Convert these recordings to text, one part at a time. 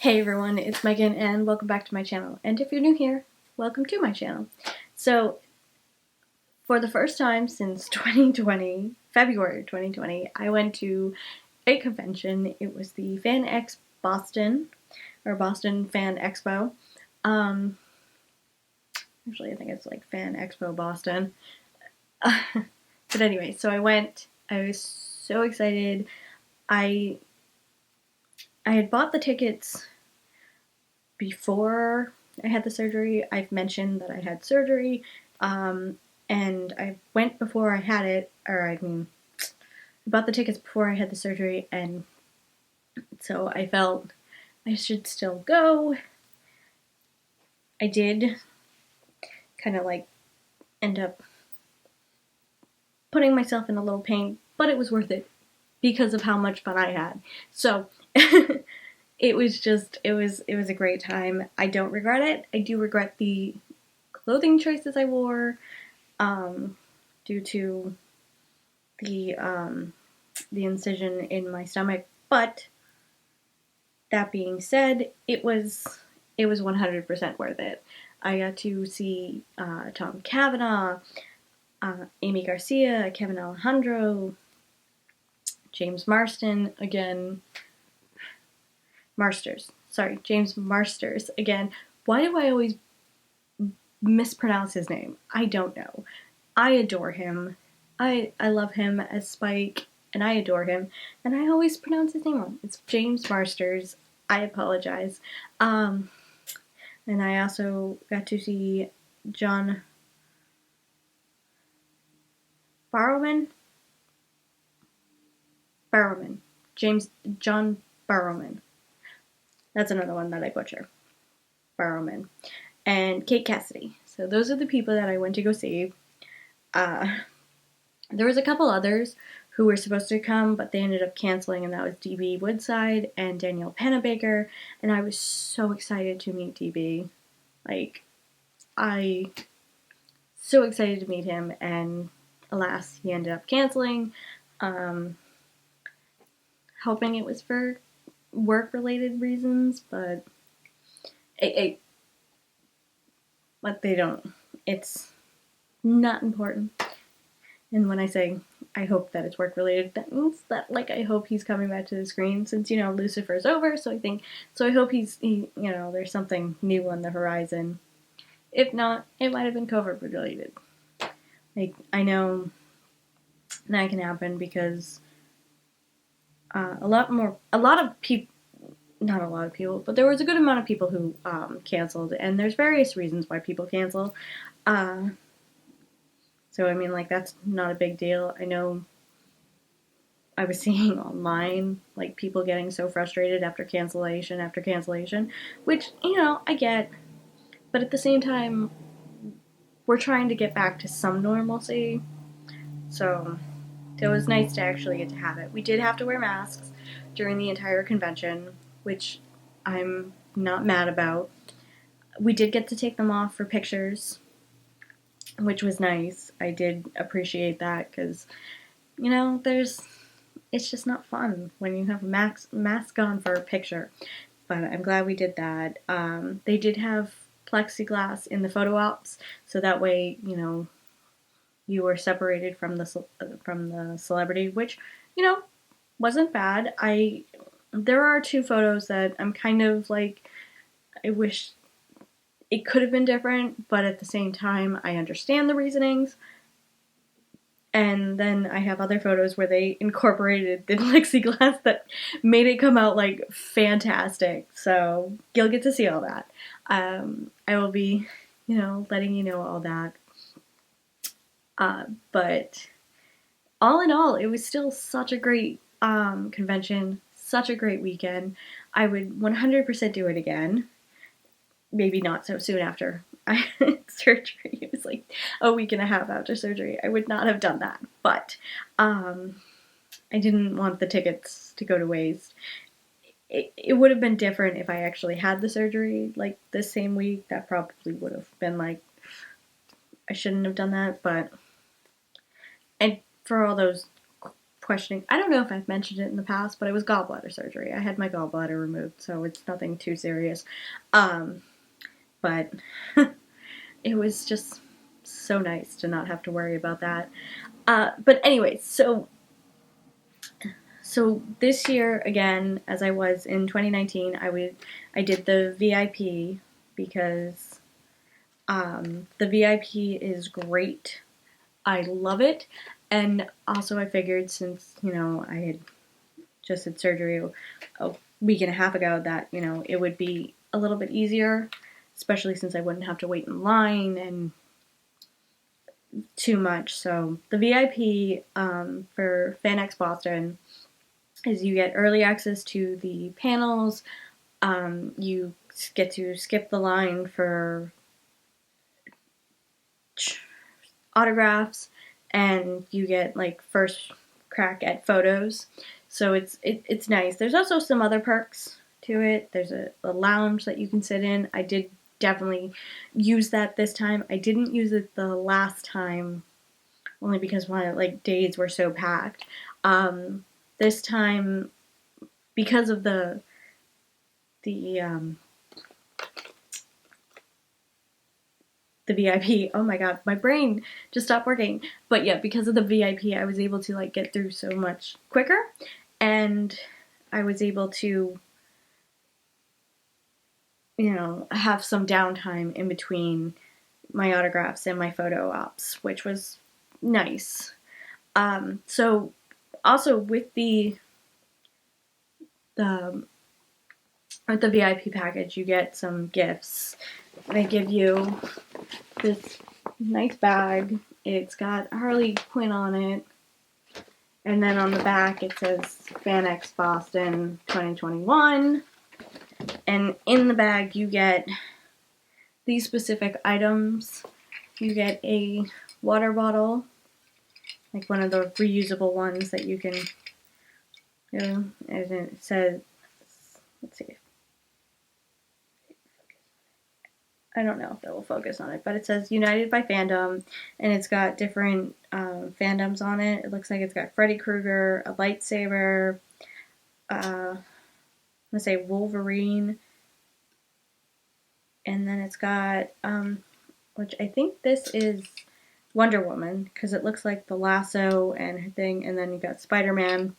Hey everyone, it's Megan and welcome back to my channel. And if you're new here, welcome to my channel. So, for the first time since 2020, February 2020, I went to a convention. It was the Boston, or Boston Fan Expo. Actually I think it's like Fan Expo Boston. But anyway, so I went. I was so excited. I had bought the tickets before I had the surgery. I've mentioned that I had surgery, and I went before I had it, I bought the tickets before I had the surgery, and so I felt I should still go. I did kind of like end up putting myself in a little pain, but it was worth it because of how much fun I had. So it was a great time. I don't regret it. I do regret the clothing choices I wore, due to the incision in my stomach. But that being said, it was 100% worth it. I got to see Tom Cavanaugh, Amy Garcia, Kevin Alejandro, James Marston again. James Marsters again. Why do I always mispronounce his name? I don't know. I adore him. I love him as Spike, and I adore him, and I always pronounce his name wrong. It's James Marsters. I apologize. And I also got to see John Barrowman. John Barrowman. That's another one that I butcher. Barrowman. And Kate Cassidy. So those are the people that I went to go see. There was a couple others who were supposed to come, but they ended up canceling, and that was DB Woodside and Danielle Pennebaker, and I was so excited to meet DB. So excited to meet him, and alas, he ended up canceling. Hoping it was for work-related reasons, but it's not important. And when I say I hope that it's work-related, that means that, I hope he's coming back to the screen, since, Lucifer's over, so I hope there's something new on the horizon. If not, it might have been COVID-related. I know that can happen because a lot of people, not a lot of people, but there was a good amount of people who canceled, and there's various reasons why people cancel. So, that's not a big deal. I know I was seeing online, people getting so frustrated after cancellation, which, I get, but at the same time, we're trying to get back to some normalcy, so it was nice to actually get to have it. We did have to wear masks during the entire convention, which I'm not mad about. We did get to take them off for pictures, which was nice. I did appreciate that because, it's just not fun when you have a mask on for a picture. But I'm glad we did that. They did have plexiglass in the photo ops, so that way, you were separated from the celebrity, which, wasn't bad. There are two photos that I'm kind of I wish it could have been different, but at the same time, I understand the reasonings. And then I have other photos where they incorporated the plexiglass that made it come out fantastic. So you'll get to see all that. I will be, letting you know all that. But all in all, it was still such a great convention, such a great weekend. I would 100% do it again. Maybe not so soon after I had surgery. It was a week and a half after surgery. I would not have done that, but I didn't want the tickets to go to waste. It would have been different if I actually had the surgery the same week. That probably would have been I shouldn't have done that, but and for all those questioning. I don't know if I've mentioned it in the past, but it was gallbladder surgery. I had my gallbladder removed, so it's nothing too serious. But it was just so nice to not have to worry about that. But anyway, so this year again, as I was in 2019, I did the VIP because the VIP is great. I love it, and also I figured since I had just had surgery a week and a half ago that it would be a little bit easier, especially since I wouldn't have to wait in line and too much. So the VIP for Fan Expo Boston is you get early access to the panels. You get to skip the line for autographs, and you get like first crack at photos. So it's nice. There's also some other perks to it. There's a lounge that you can sit in. I did definitely use that this time. I didn't use it the last time only because my days were so packed. This time, because of the VIP, oh my god, my brain just stopped working. But yeah, because of the VIP, I was able to get through so much quicker, and I was able to have some downtime in between my autographs and my photo ops, which was nice. So also with the VIP package, you get some gifts. They give you this nice bag. It's got Harley Quinn on it. And then on the back it says Fan Expo Boston 2021. And in the bag you get these specific items. You get a water bottle, like one of the reusable ones that you can and it says, let's see. I don't know if that will focus on it, but it says United by Fandom, and it's got different fandoms on it. It looks like it's got Freddy Krueger, a lightsaber, let's say Wolverine, and then it's got, which I think this is Wonder Woman, because it looks like the lasso and her thing, and then you got Spider-Man,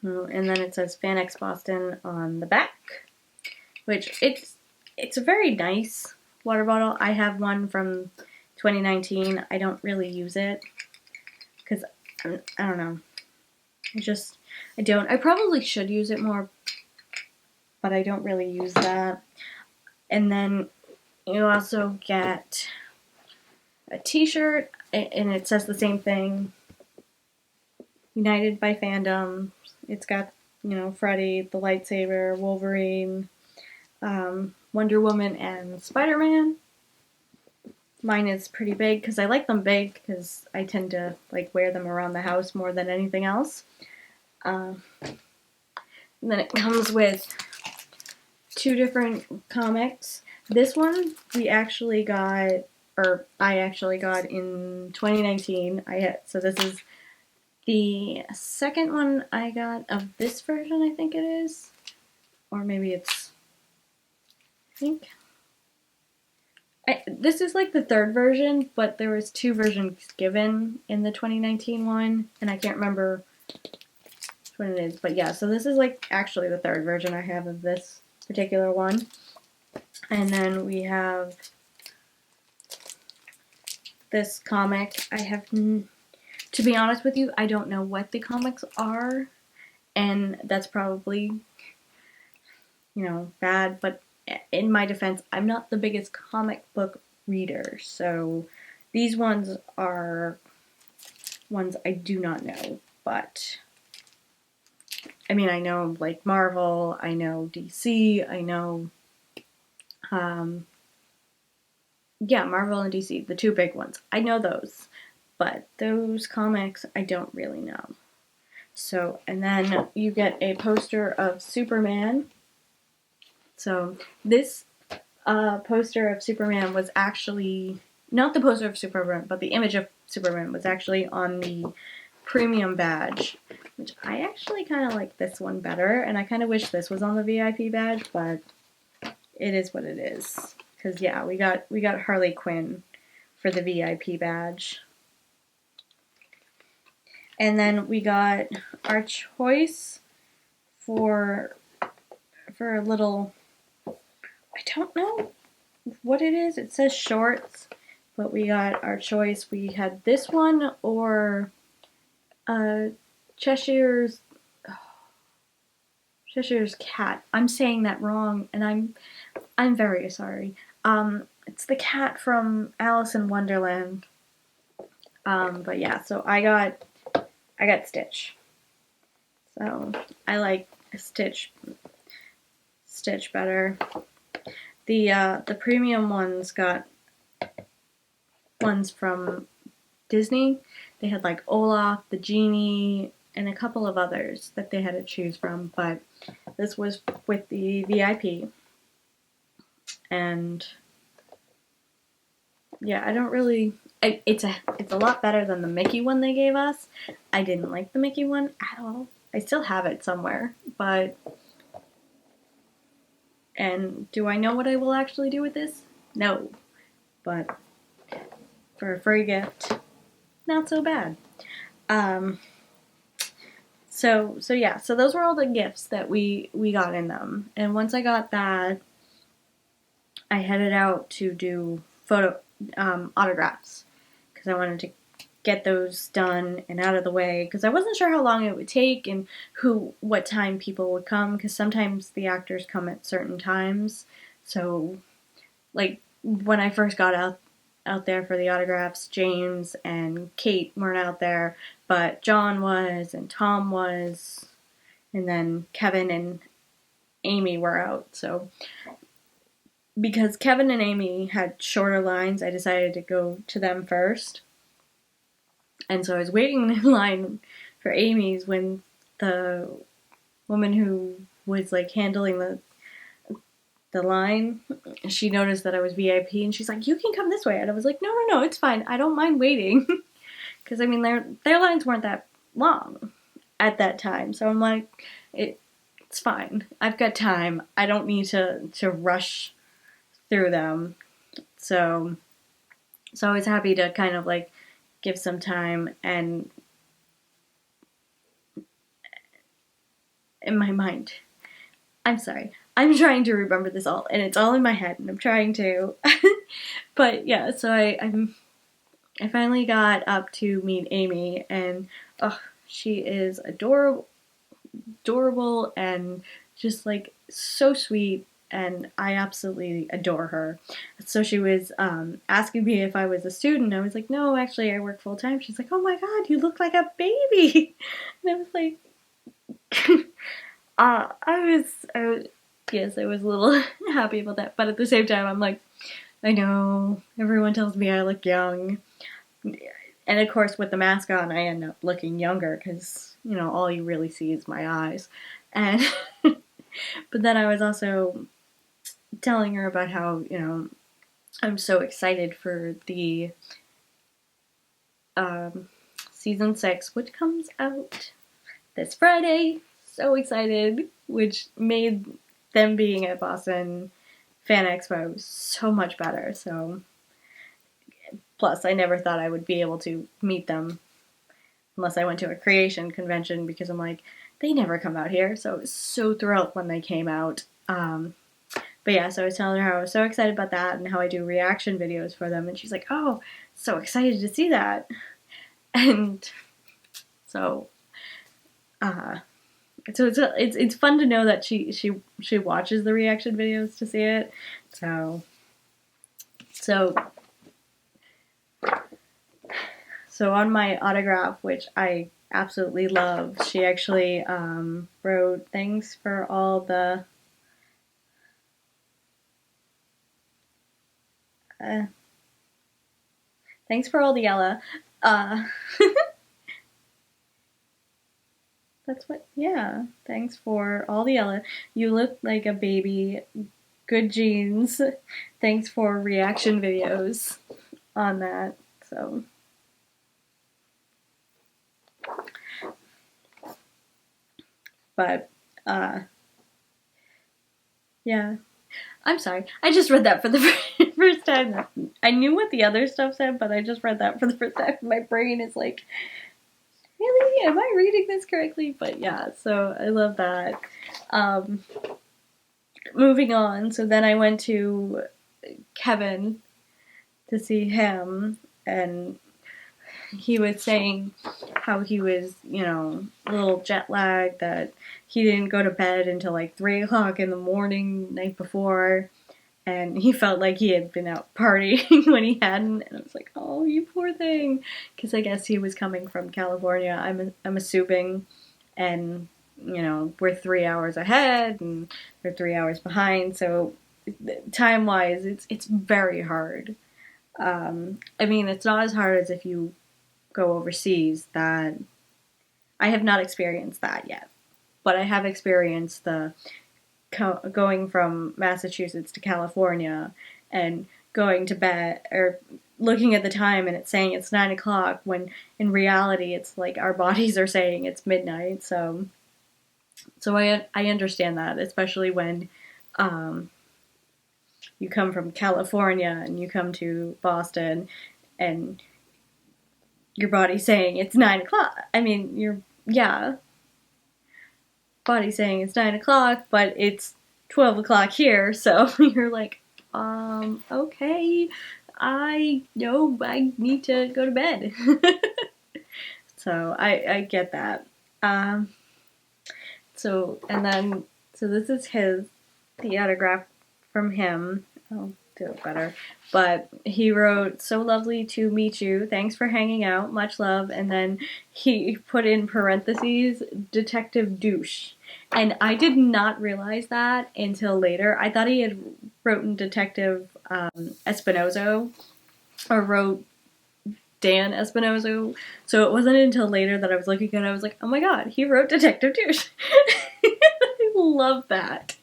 and then it says Fan Expo Boston on the back, which it's a very nice water bottle. I have one from 2019. I don't really use it because I don't know. I don't. I probably should use it more, but I don't really use that. And then you also get a t-shirt, and it says the same thing. United by Fandom. It's got, Freddy, the lightsaber, Wolverine, Wonder Woman, and Spider-Man. Mine is pretty big because I like them big because I tend to wear them around the house more than anything else. And then it comes with 2 different comics. This one I actually got in 2019. So this is the second one I got of this version, I think it is. Or maybe it's, this is the 3rd version, but there was 2 versions given in the 2019 one, and I can't remember which one it is. But yeah, so this is actually the 3rd version I have of this particular one. And then we have this comic. To be honest with you, I don't know what the comics are, and that's probably, bad, but in my defense, I'm not the biggest comic book reader, so these ones are ones I do not know, but I mean, I know Marvel, I know DC, I know, Marvel and DC, the 2 big ones. I know those, but those comics I don't really know. So, and then you get a poster of Superman. So this poster of Superman was actually, not the poster of Superman, but the image of Superman was actually on the premium badge, which I actually kind of like this one better, and I kind of wish this was on the VIP badge, but it is what it is. Because yeah, we got Harley Quinn for the VIP badge. And then we got our choice for a little, I don't know what it is. It says shorts, but we got our choice. We had this one or Cheshire's cat. I'm saying that wrong, and I'm very sorry. It's the cat from Alice in Wonderland. But yeah, so I got Stitch. So I like Stitch better. The premium ones got ones from Disney. They had like Olaf, the genie, and a couple of others that they had to choose from, but this was with the VIP. And yeah, I don't really, it's a lot better than the Mickey one they gave us. I didn't like the Mickey one at all. I still have it somewhere, but, and do I know what I will actually do with this? No, but for a free gift, not so bad. So yeah, so those were all the gifts that we got in them. And once I got that, I headed out to do autographs, because I wanted to get those done and out of the way, because I wasn't sure how long it would take and what time people would come, because sometimes the actors come at certain times. So like when I first got out there for the autographs, James and Kate weren't out there, but John was, and Tom was, and then Kevin and Amy were out. So because Kevin and Amy had shorter lines, I decided to go to them first. And so I was waiting in line for Amy's when the woman who was like handling the line, she noticed that I was VIP, and she's like, "You can come this way." And I was like, No, it's fine. I don't mind waiting." Because I mean, their lines weren't that long at that time. So I'm like, it's fine. I've got time. I don't need to rush through them. So I was happy to kind of like give some time, and in my mind, I'm sorry, I'm trying to remember this all, and it's all in my head, and I'm trying to. But yeah, so I finally got up to meet Amy, and she is adorable, and just like so sweet, and I absolutely adore her. So she was asking me if I was a student. I was like, no, actually I work full time. She's like, oh my god, you look like a baby. And I was like, I was yes, I was a little happy about that, but at the same time I'm like, I know everyone tells me I look young, and of course with the mask on I end up looking younger, because you know, all you really see is my eyes. And but then I was also telling her about how, you know, I'm so excited for the season 6, which comes out this Friday. So excited, which made them being at Boston Fan Expo so much better. So, plus I never thought I would be able to meet them unless I went to a creation convention, because I'm like, they never come out here. So I was so thrilled when they came out. But yeah, so I was telling her how I was so excited about that, and how I do reaction videos for them, and she's like, oh, so excited to see that. And so it's fun to know that she watches the reaction videos to see it. So on my autograph, which I absolutely love, she actually wrote, thanks for all the Ella. That's what, yeah. Thanks for all the Ella. You look like a baby. Good genes. Thanks for reaction videos on that. So But, yeah. I'm sorry. I just read that for the first time. I knew what the other stuff said, but I just read that for the first time. My brain is like, really? Am I reading this correctly? But yeah, so I love that. Moving on, so then I went to Kevin to see him, and he was saying how he was, a little jet lagged, that he didn't go to bed until like 3 o'clock in the morning night before, and he felt like he had been out partying when he hadn't, and I was like, oh, you poor thing, because I guess he was coming from California, I'm assuming, and, we're 3 hours ahead, and they're 3 hours behind, so time-wise, it's very hard. I mean, it's not as hard as if you go overseas. That I have not experienced that yet, but I have experienced the going from Massachusetts to California and going to bed or looking at the time and it's saying it's 9 o'clock when in reality it's like our bodies are saying it's midnight. So I understand that, especially when you come from California and you come to Boston and your body's saying it's 9 o'clock. I mean, body's saying it's 9 o'clock, but it's 12 o'clock here, so you're like, okay, I know I need to go to bed. So I get that. So this is the autograph from him. I'll do it better. But he wrote, "So lovely to meet you. Thanks for hanging out. Much love." And then he put in parentheses, Detective Douche. And I did not realize that until later. I thought he had written Detective Espinozo, or wrote Dan Espinozo. So it wasn't until later that I was looking at it, I was like, oh my god, he wrote Detective Douche. I love that.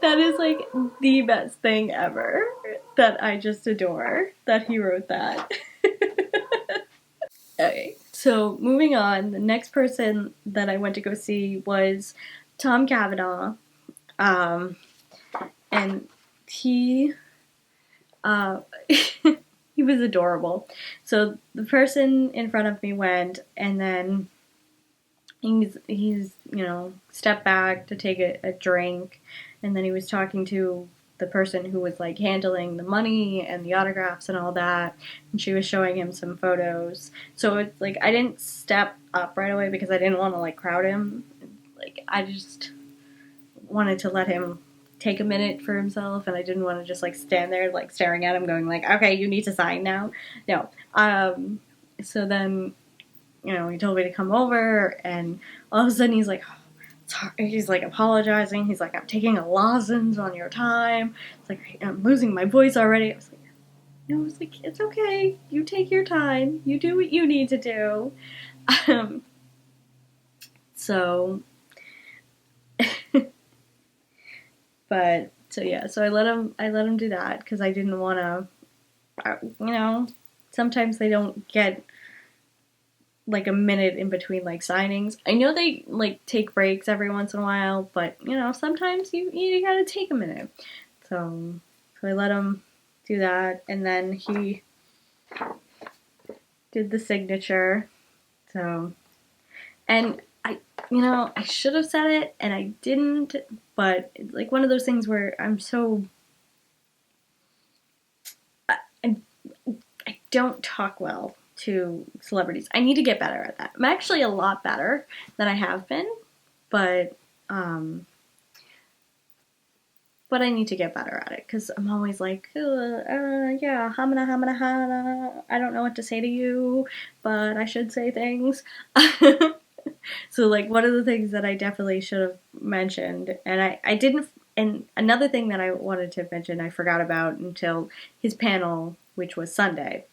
That is like the best thing ever, that I just adore that he wrote that. Okay, so moving on, the next person that I went to go see was Tom Cavanaugh, and he he was adorable. So the person in front of me went, and then he's stepped back to take a drink, and then he was talking to the person who was like handling the money and the autographs and all that, and she was showing him some photos. So it's like I didn't step up right away because I didn't want to like crowd him. Like I just wanted to let him take a minute for himself, and I didn't want to just like stand there like staring at him going like, okay, you need to sign now. No. So then he told me to come over, and all of a sudden he's like, he's like apologizing. He's like, I'm taking a lozenge on your time. It's like, I'm losing my voice already. I was like, no, I was like, it's okay. You take your time. You do what you need to do. So, so I let him do that because I didn't want to, sometimes they don't get like a minute in between like signings. I know they like take breaks every once in a while, but sometimes you gotta take a minute. So I let him do that, and then he did the signature. So, and I should have said it and I didn't, but it's like one of those things where I'm so I don't talk well to celebrities. I need to get better at that. I'm actually a lot better than I have been, but I need to get better at it because I'm always like, yeah, hamana, hamana, hana. I don't know what to say to you, but I should say things. So like one of the things that I definitely should have mentioned, and I didn't, and another thing that I wanted to mention I forgot about until his panel, which was Sunday.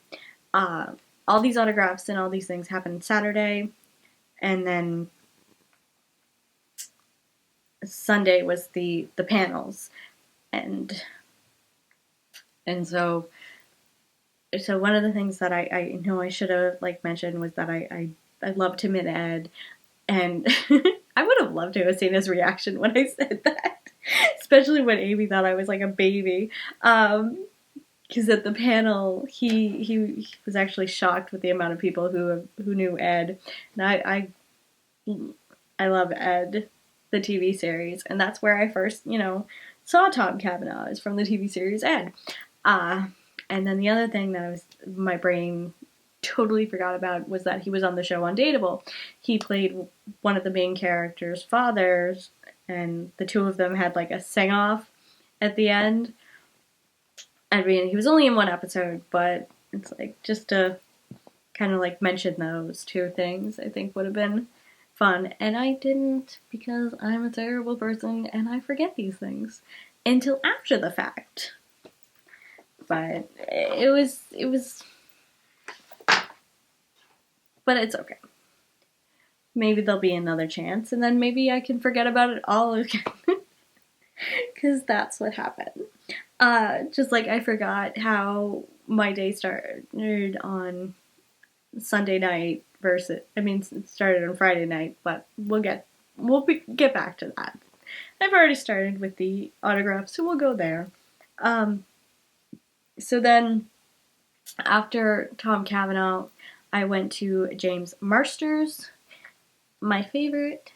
All these autographs and all these things happened Saturday, and then Sunday was the panels, and so one of the things that I know I should have like mentioned was that I loved him in Ed, and I would have loved to have seen his reaction when I said that, especially when Amy thought I was like a baby. Because at the panel, he was actually shocked with the amount of people who knew Ed, and I love Ed, the TV series, and that's where I first saw Tom Cavanaugh, is from the TV series Ed. And then the other thing that my brain totally forgot about was that he was on the show Undateable. He played one of the main characters' fathers, and the two of them had like a sing-off at the end. I mean, he was only in one episode, but it's like just to kind of like mention those two things, I think would have been fun. And I didn't, because I'm a terrible person and I forget these things until after the fact. But it was, but it's okay. Maybe there'll be another chance, and then maybe I can forget about it all again. Because that's what happened. Just like I forgot how my day started on Sunday night it started on Friday night, but we'll get back to that. I've already started with the autograph, so we'll go there. So then, after Tom Cavanaugh, I went to James Marsters, my favorite,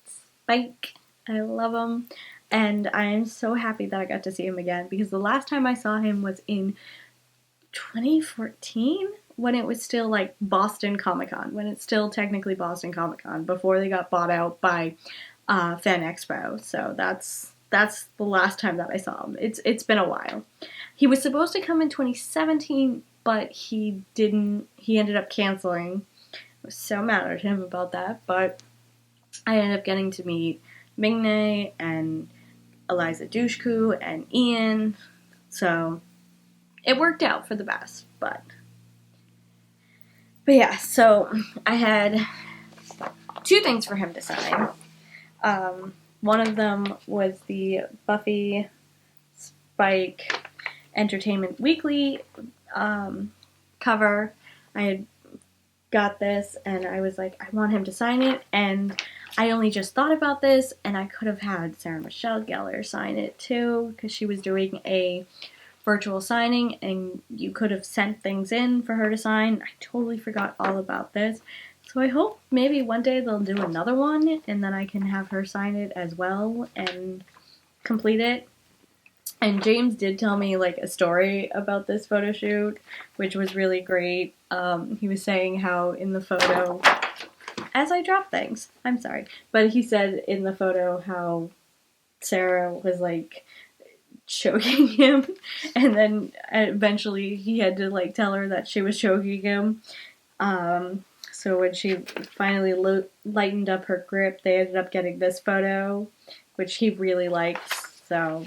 Spike. I love him. And I am so happy that I got to see him again, because the last time I saw him was in 2014, when it was still like Boston Comic-Con, when it's still technically Boston Comic-Con, before they got bought out by Fan Expo. So that's the last time that I saw him. It's been a while. He was supposed to come in 2017, but he didn't. He ended up canceling. I was so mad at him about that, but I ended up getting to meet Mingnay and Eliza Dushku and Ian, so it worked out for the best. But yeah, so I had two things for him to sign. One of them was the Buffy Spike Entertainment Weekly cover. I had got this and I was like, I want him to sign it, and I only just thought about this, and I could have had Sarah Michelle Gellar sign it too, because she was doing a virtual signing and you could have sent things in for her to sign. I totally forgot all about this. So I hope maybe one day they'll do another one and then I can have her sign it as well and complete it. And James did tell me like a story about this photo shoot, which was really great. He was saying how in the photo, as I drop things, I'm sorry, but he said in the photo how Sarah was like choking him, and then eventually he had to like tell her that she was choking him. So when she finally lightened up her grip, they ended up getting this photo, which he really liked. So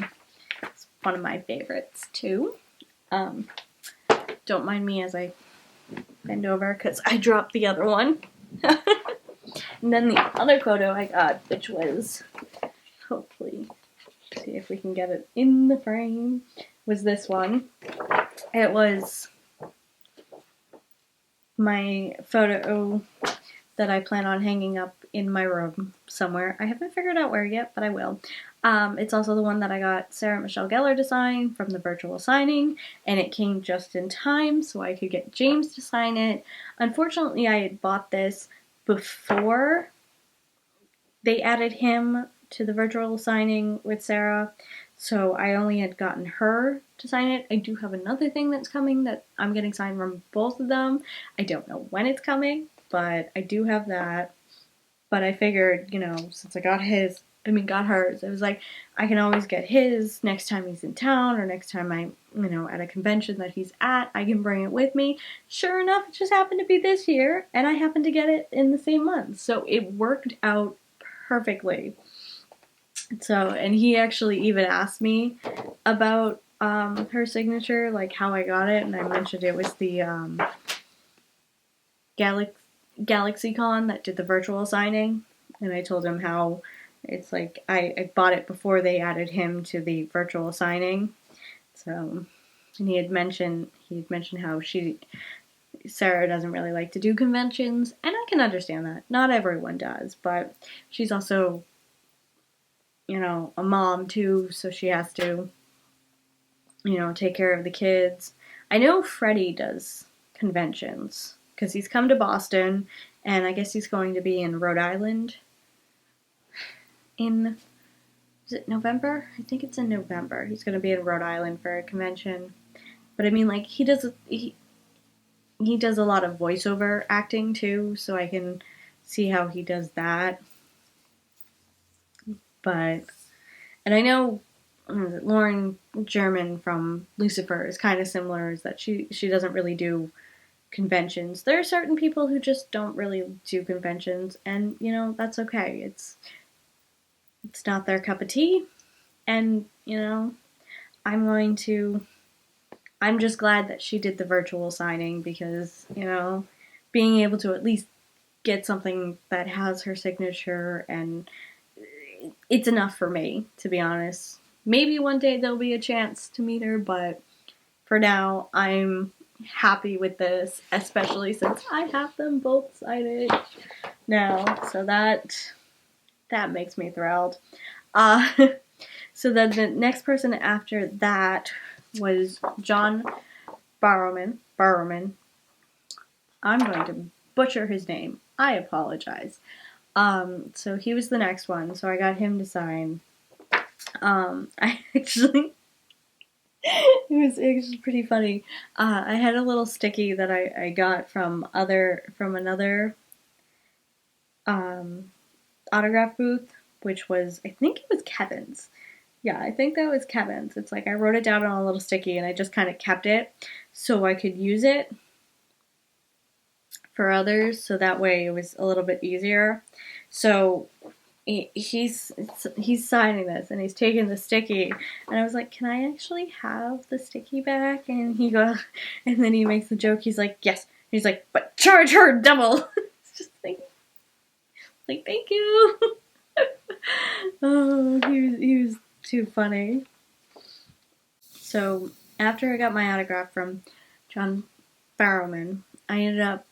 it's one of my favorites too. Don't mind me as I bend over because I dropped the other one. And then the other photo I got, which was, hopefully, see if we can get it in the frame, was this one. It was my photo that I plan on hanging up in my room somewhere. I haven't figured out where yet, but I will. It's also the one that I got Sarah Michelle Gellar to sign from the virtual signing, and it came just in time so I could get James to sign it. Unfortunately, I had bought this before they added him to the virtual signing with Sarah, so I only had gotten her to sign it. I do have another thing that's coming that I'm getting signed from both of them. I don't know when it's coming, but I do have that. But I figured, since I got hers, it was like, I can always get his next time he's in town, or next time I'm, at a convention that he's at, I can bring it with me. Sure enough, it just happened to be this year, and I happened to get it in the same month. So it worked out perfectly. So, and he actually even asked me about her signature, like how I got it, and I mentioned it was the GalaxyCon that did the virtual signing, and I told him how it's like I bought it before they added him to the virtual signing. So, and he had mentioned how she Sarah doesn't really like to do conventions, and I can understand that. Not everyone does, but she's also, you know, a mom too, so she has to, you know, take care of the kids. I know Freddie does conventions because he's come to Boston, and I guess he's going to be in Rhode Island in, is it November? I think it's in November. He's going to be in Rhode Island for a convention. But I mean, like, he does a lot of voiceover acting too, so I can see how he does that. But, and I know Lauren German from Lucifer is kind of similar, is that she doesn't really do conventions. There are certain people who just don't really do conventions, and you know, that's okay. It's not their cup of tea, and you know, I'm just glad that she did the virtual signing because, you know, being able to at least get something that has her signature, and it's enough for me, to be honest. Maybe one day there'll be a chance to meet her, but for now, I'm happy with this, especially since I have them both signed now, so that makes me thrilled. Uh, so then the next person after that was John Barrowman. I'm going to butcher his name. I apologize. So he was the next one, so I got him to sign. I actually, it was pretty funny. I had a little sticky that I got from another autograph booth, which was, I think it was Kevin's. Yeah, I think that was Kevin's. It's like I wrote it down on a little sticky and I just kind of kept it so I could use it for others, so that way it was a little bit easier. So he's signing this and he's taking the sticky, and I was like, can I actually have the sticky back? And he goes, and then he makes the joke, he's like, yes. He's like, but charge her double. It's just like thank you. Oh, he was too funny. So after I got my autograph from John Barrowman, I ended up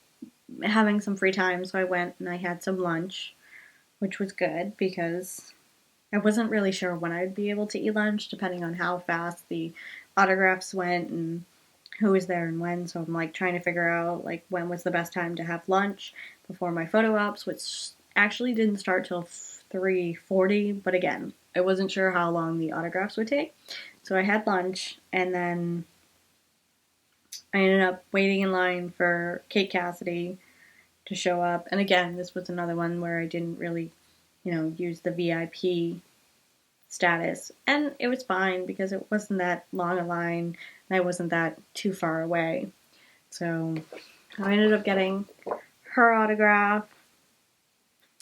having some free time, so I went and I had some lunch, which was good because I wasn't really sure when I'd be able to eat lunch, depending on how fast the autographs went and who was there and when. So I'm like trying to figure out like when was the best time to have lunch before my photo ops, which actually didn't start till 3:40. But again, I wasn't sure how long the autographs would take, so I had lunch and then I ended up waiting in line for Kate Cassidy to show up. And again, this was another one where I didn't really, you know, use the VIP status. And it was fine because it wasn't that long a line and I wasn't that too far away. So I ended up getting her autograph.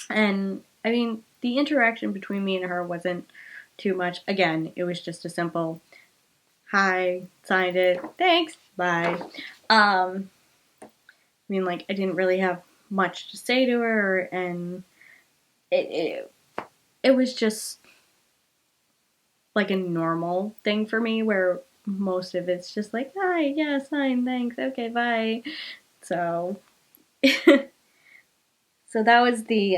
And I mean, the interaction between me and her wasn't too much. Again, it was just a simple, hi, signed it, thanks, bye. I mean, like, I didn't really have much to say to her, and it was just like a normal thing for me, where most of it's just like, hi, yeah, sign, thanks, okay, bye. So, so that was the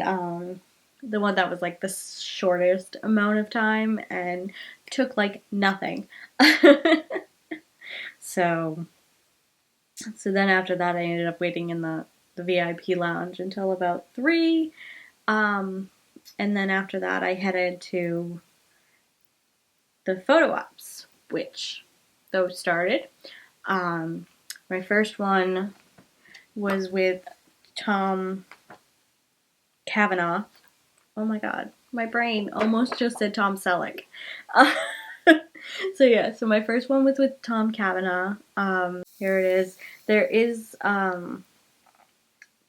one that was like the shortest amount of time and took like nothing. So then after that, I ended up waiting in the VIP lounge until about 3. And then after that, I headed to the photo ops, which those started. My first one was with Tom Cavanaugh. Oh my god, my brain almost just said Tom Selleck. So yeah, so my first one was with Tom Cavanaugh. Here it is. There is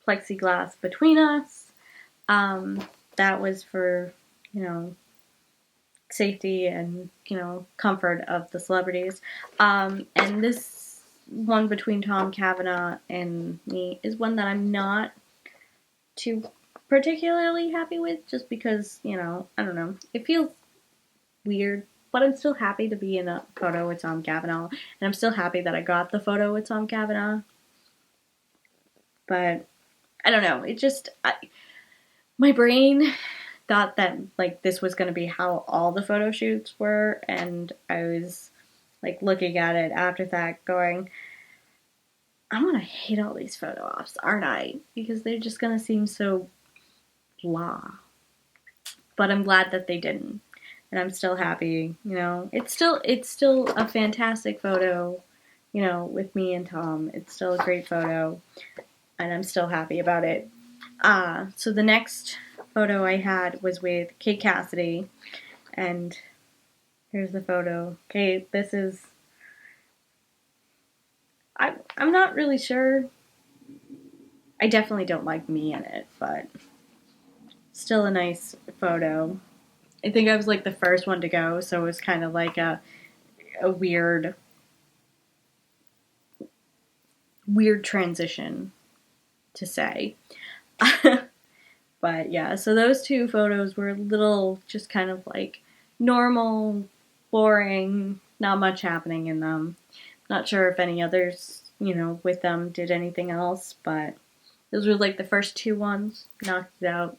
plexiglass between us. That was for, you know, safety and, you know, comfort of the celebrities. And this one between Tom Cavanaugh and me is one that I'm not too particularly happy with, just because, you know, I don't know, it feels weird, but I'm still happy to be in a photo with Tom Cavanaugh, and I'm still happy that I got the photo with Tom Cavanaugh. But I don't know. It just, my brain thought that like this was going to be how all the photo shoots were, and I was like looking at it after that going, I'm going to hate all these photo ops, aren't I? Because they're just going to seem so blah. But I'm glad that they didn't. And I'm still happy, you know. It's still a fantastic photo, you know, with me and Tom. It's still a great photo, and I'm still happy about it. So the next photo I had was with Kate Cassidy, and here's the photo. Kate, this is, I'm not really sure. I definitely don't like me in it, but still a nice photo. I think I was like the first one to go, so it was kind of like a weird transition to say. But yeah, so those two photos were a little just kind of like normal, boring, not much happening in them. Not sure if any others, you know, with them did anything else, but those were like the first two ones, knocked it out.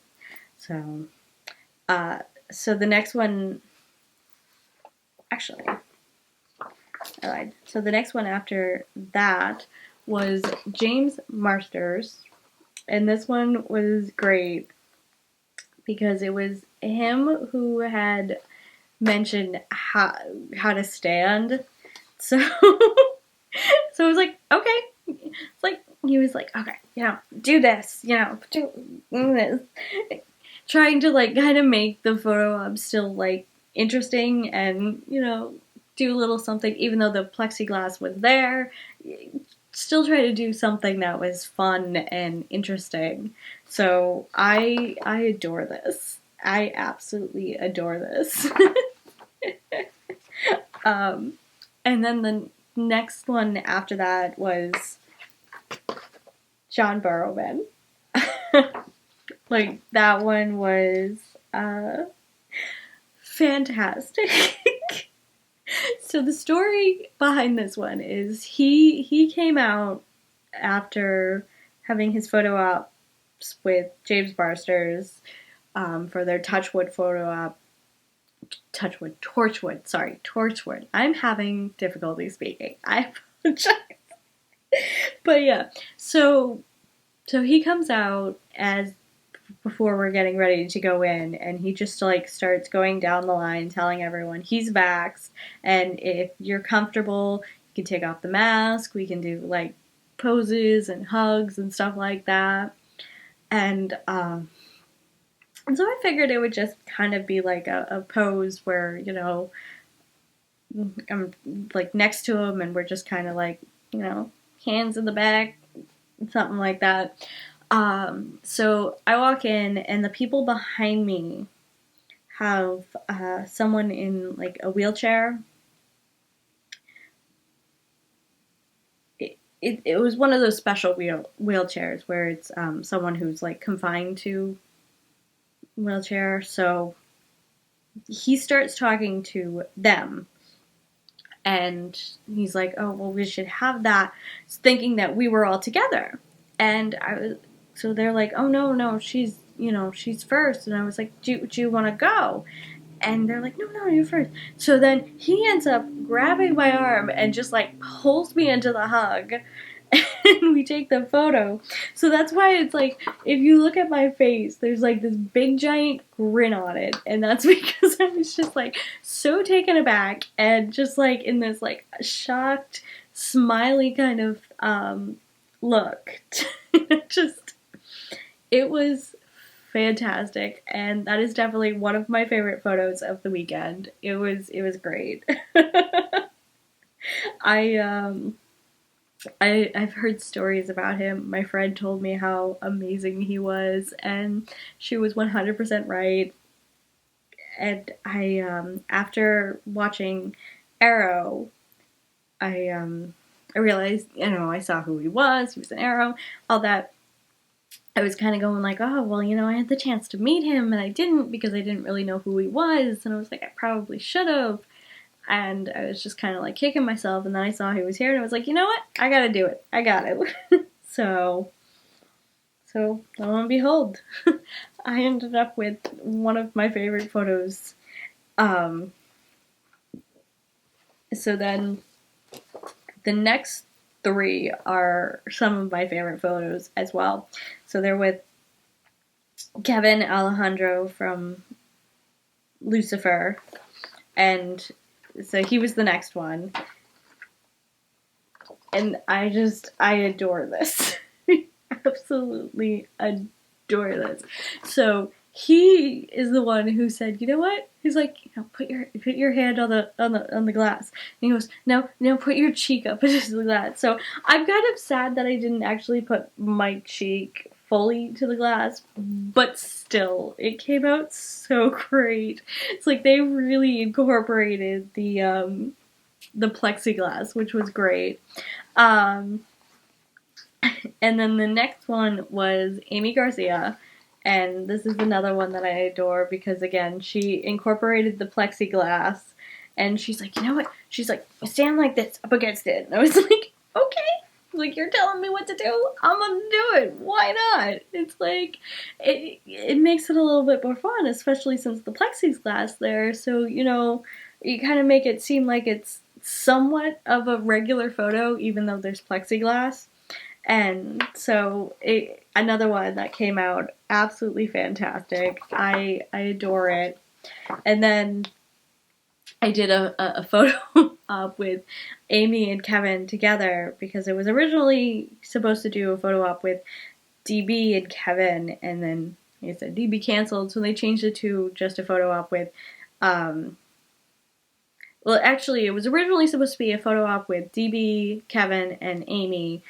So, so the next one, actually, I lied. So the next one after that was James Marsters, and this one was great because it was him who had mentioned how to stand. So so I was like, okay. It's like he was like, okay, you know, do this, you know, do this. Trying to like kind of make the photo op still like interesting and, you know, do a little something even though the plexiglass was there. Still try to do something that was fun and interesting. So I adore this. I absolutely adore this. And then the next one after that was John Barrowman. Like that one was fantastic. So the story behind this one is he came out after having his photo ops with James Barsters for their Touchwood photo op. Torchwood. I'm having difficulty speaking. I apologize. But yeah, so he comes out as before we're getting ready to go in, and he just like starts going down the line telling everyone he's vaxxed, and if you're comfortable, you can take off the mask, we can do like poses and hugs and stuff like that. And so I figured it would just kind of be like a pose where, you know, I'm like next to him and we're just kind of like, you know, hands in the back, something like that. So I walk in and the people behind me have someone in like a wheelchair. It was one of those special wheelchairs where it's someone who's like confined to wheelchair. So he starts talking to them. And he's like, oh, well, we should have that, thinking that we were all together. And so they're like, oh, no, she's, you know, she's first. And I was like, do you want to go? And they're like, no, you're first. So then he ends up grabbing my arm and just like pulls me into the hug. And we take the photo. So that's why it's like, if you look at my face, there's like this big giant grin on it. And that's because I was just like so taken aback and just like in this like shocked, smiley kind of look. Just, it was fantastic. And that is definitely one of my favorite photos of the weekend. It was great. I've heard stories about him. My friend told me how amazing he was, and she was 100% right. And after watching Arrow, I realized, you know, I saw who he was. He was in Arrow, all that. I was kind of going like, oh, well, you know, I had the chance to meet him, and I didn't because I didn't really know who he was, and I was like, I probably should have. And I was just kind of like kicking myself, and then I saw he was here, and I was like, you know what? I gotta do it. I got it. So, So lo and behold, I ended up with one of my favorite photos. So then the next three are some of my favorite photos as well. So they're with Kevin Alejandro from Lucifer, and so he was the next one. And I adore this. Absolutely adore this. So he is the one who said, you know what? He's like, put your hand on the glass. And he goes, no, put your cheek up into the glass. So I'm kind of sad that I didn't actually put my cheek fully to the glass, but still, it came out so great. It's like they really incorporated the plexiglass, which was great. And then the next one was Amy Garcia, and this is another one that I adore because, again, she incorporated the plexiglass, and she's like, you know what? She's like, stand like this up against it. And I was like, okay. Like, you're telling me what to do? I'm gonna do it. Why not? It's like, it makes it a little bit more fun, especially since the plexiglass there. So, you know, you kind of make it seem like it's somewhat of a regular photo, even though there's plexiglass. And so another one that came out absolutely fantastic. I adore it. And then I did a photo op with Amy and Kevin together because it was originally supposed to do a photo op with DB and Kevin, and then like I said, DB canceled, so they changed it to just a photo op with well, actually, it was originally supposed to be a photo op with DB, Kevin, and Amy.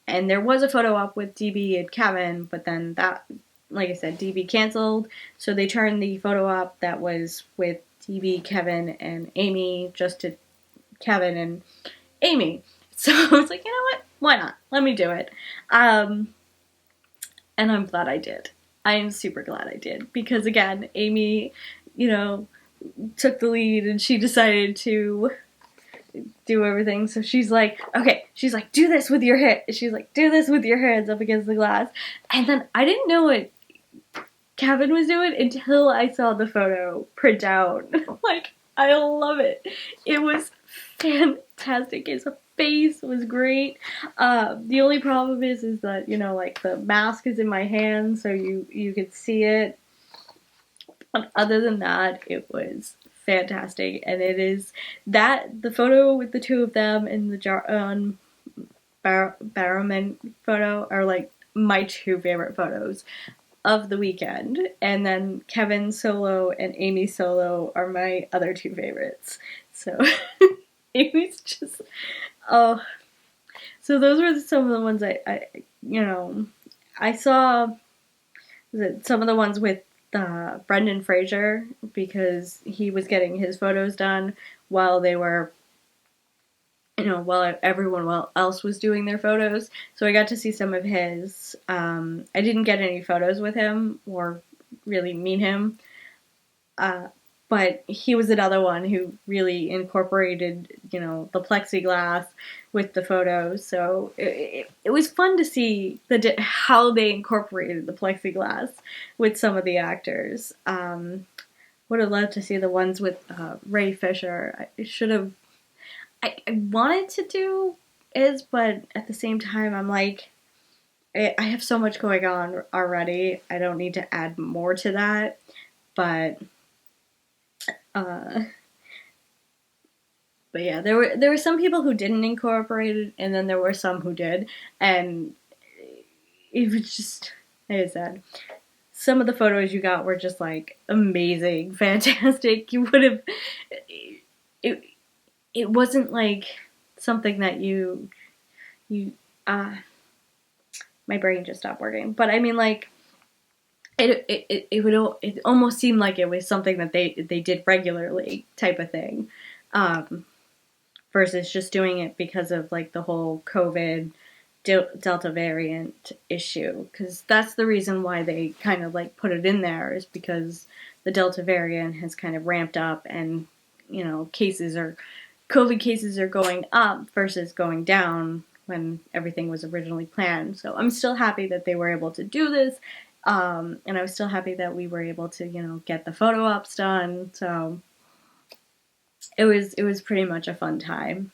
And there was a photo op with DB and Kevin, but then that, like I said, DB canceled. So they turned the photo op that was with DB, Kevin, and Amy just to Kevin and Amy. So I was like, you know what? Why not? Let me do it. And I'm glad I did. I am super glad I did. Because again, Amy, you know, took the lead and she decided to do everything. So she's like, okay, she's like, do this with your hands up against the glass. And then I didn't know what Kevin was doing until I saw the photo print out. Like, I love it. It was fantastic. His face was great. The only problem is that, you know, like the mask is in my hand, so you could see it. But other than that, it was fantastic, and it is that the photo with the two of them and the Barrowman photo are like my two favorite photos of the weekend, and then Kevin solo and Amy solo are my other two favorites. So Amy's just oh, so those were some of the ones I saw. Some of the ones with Brendan Fraser, because he was getting his photos done while they were, while everyone else was doing their photos. So I got to see some of his. I didn't get any photos with him or really meet him, but he was another one who really incorporated, the plexiglass with the photos. So it was fun to see how they incorporated the plexiglass with some of the actors. Would have loved to see the ones with Ray Fisher. I wanted to do but at the same time, I'm like, I have so much going on already. I don't need to add more to that. But yeah, there were some people who didn't incorporate it, and then there were some who did, and it was just, like I said, some of the photos you got were just like amazing, fantastic. You would have, it wasn't like something that my brain just stopped working. But I mean, like, it almost seemed like it was something that they did regularly type of thing, versus just doing it because of like the whole COVID Delta variant issue. Because that's the reason why they kind of like put it in there, is because the Delta variant has kind of ramped up, and COVID cases are going up versus going down when everything was originally planned. So I'm still happy that they were able to do this. And I was still happy that we were able to, get the photo ops done. So it was pretty much a fun time.